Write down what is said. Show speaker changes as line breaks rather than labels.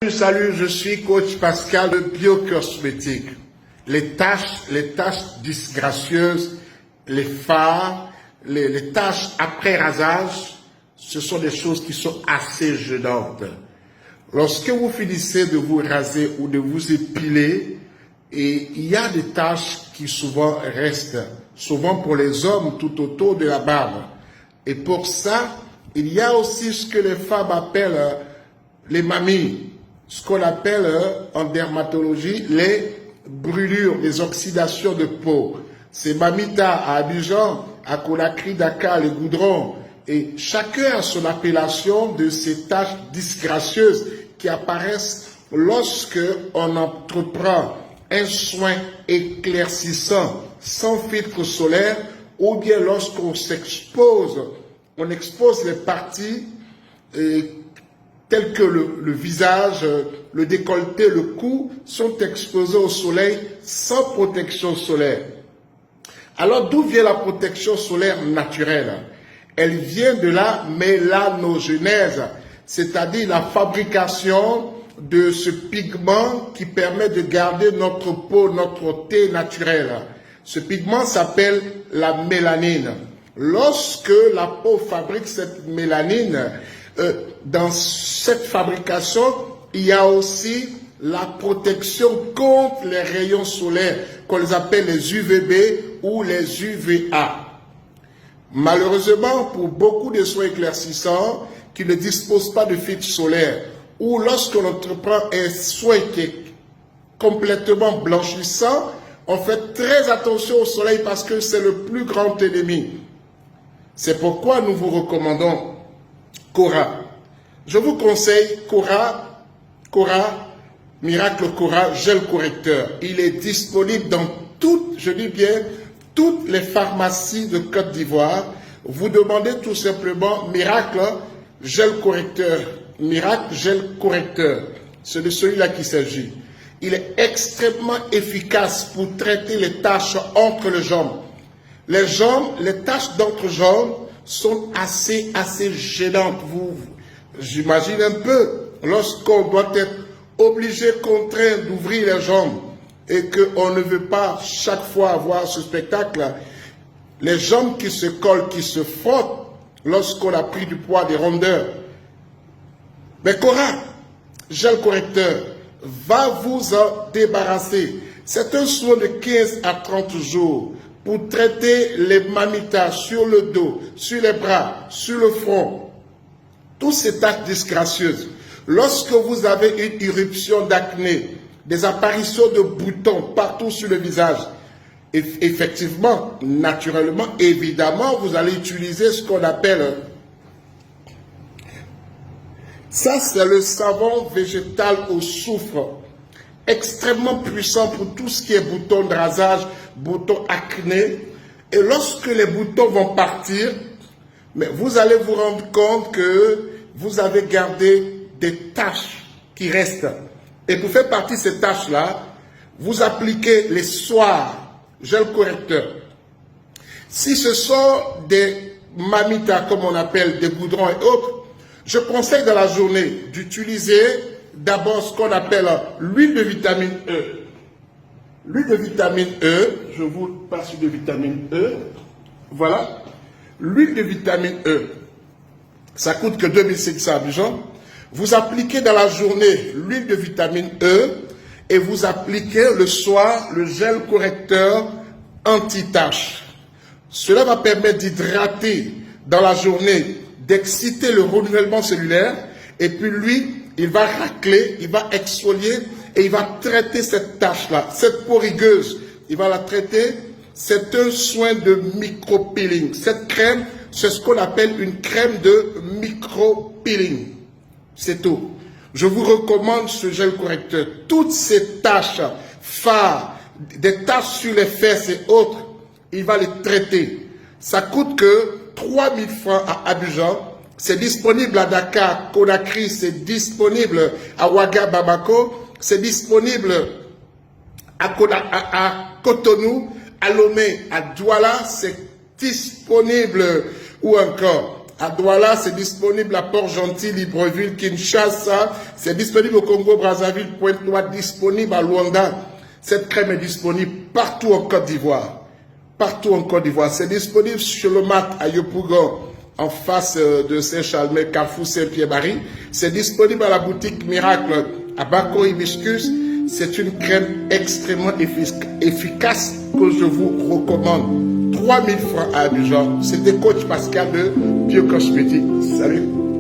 Salut, je suis coach Pascal de biocosmétique. Les taches disgracieuses, les fards, les taches après rasage, ce sont des choses qui sont assez gênantes. Lorsque vous finissez de vous raser ou de vous épiler, et il y a des taches qui souvent restent, souvent pour les hommes tout autour de la barbe. Et pour ça, il y a aussi ce que les femmes appellent les mamies, ce qu'on appelle en dermatologie les brûlures, les oxydations de peau. C'est Mamita à Abidjan, à Conakry, Dakar, les Goudrons. Et chacun a son appellation de ces taches disgracieuses qui apparaissent lorsque on entreprend un soin éclaircissant sans filtre solaire ou bien lorsqu'on s'expose, on expose les parties tels que le visage, le décolleté, le cou, sont exposés au soleil sans protection solaire. Alors d'où vient la protection solaire naturelle? Elle vient de la mélanogénèse, c'est-à-dire la fabrication de ce pigment qui permet de garder notre peau, notre teint naturel. Ce pigment s'appelle la mélanine. Lorsque la peau fabrique cette mélanine, dans cette fabrication, il y a aussi la protection contre les rayons solaires qu'on appelle les UVB ou les UVA. Malheureusement, pour beaucoup de soins éclaircissants qui ne disposent pas de filtre solaire ou lorsqu'on entreprend un soin qui est complètement blanchissant, on fait très attention au soleil parce que c'est le plus grand ennemi. C'est pourquoi nous vous recommandons Cora. Je vous conseille Cora Miracle Cora Gel Correcteur. Il est disponible dans toutes, je dis bien, toutes les pharmacies de Côte d'Ivoire. Vous demandez tout simplement Miracle Gel Correcteur. Miracle Gel Correcteur. C'est de celui-là qu'il s'agit. Il est extrêmement efficace pour traiter les taches entre les jambes. Les taches d'entrejambe sont assez gênantes. J'imagine un peu, lorsqu'on doit être obligé, contraint d'ouvrir les jambes et qu'on ne veut pas chaque fois avoir ce spectacle, les jambes qui se collent, qui se frottent lorsqu'on a pris du poids, des rondeurs. Mais Cora, gel correcteur, va vous en débarrasser. C'est un soin de 15 à 30 jours pour traiter les mamitas sur le dos, sur les bras, sur le front. Toutes ces taches disgracieuses. Lorsque vous avez une éruption d'acné, des apparitions de boutons partout sur le visage, effectivement, naturellement, évidemment, vous allez utiliser ce qu'on appelle... Ça, c'est le savon végétal au soufre. Extrêmement puissant pour tout ce qui est boutons de rasage, boutons acné. Et lorsque les boutons vont partir, mais vous allez vous rendre compte que vous avez gardé des taches qui restent. Et pour faire partie de ces taches-là, vous appliquez les soirs, gel correcteur. Si ce sont des mamitas, comme on appelle, des goudrons et autres, je conseille dans la journée d'utiliser d'abord ce qu'on appelle l'huile de vitamine E. L'huile de vitamine E, je vous passe l'huile de vitamine E. Voilà. L'huile de vitamine E, ça coûte que 2500 Abidjan. Vous appliquez dans la journée l'huile de vitamine E et vous appliquez le soir le gel correcteur anti-tache. Cela va permettre d'hydrater dans la journée, d'exciter le renouvellement cellulaire et puis lui, il va racler, il va exfolier et il va traiter cette tache-là, cette peau rigueuse. Il va la traiter. C'est un soin de micro-peeling. Cette crème, c'est ce qu'on appelle une crème de micro-peeling. C'est tout. Je vous recommande ce gel correcteur. Toutes ces taches, fards, des taches sur les fesses et autres, il va les traiter. Ça coûte que 3000 francs à Abidjan. C'est disponible à Dakar, Conakry, c'est disponible à Ouaga, Bamako, c'est disponible à Cotonou, à Lomé, à Douala, c'est disponible ou encore À Douala, c'est disponible à Port-Gentil, Libreville, Kinshasa. C'est disponible au Congo-Brazzaville, Pointe-Noire, disponible à Luanda. Cette crème est disponible partout en Côte d'Ivoire. Partout en Côte d'Ivoire. C'est disponible sur le mat à Yopougon, en face de Saint-Chalmais, Carrefour Saint-Pierre-Marie. C'est disponible à la boutique Miracle à Bako Hibiscus. C'est une crème extrêmement efficace que je vous recommande. 3000 francs à Abidjan. C'était Coach Pascal de Biocosmétique. Salut.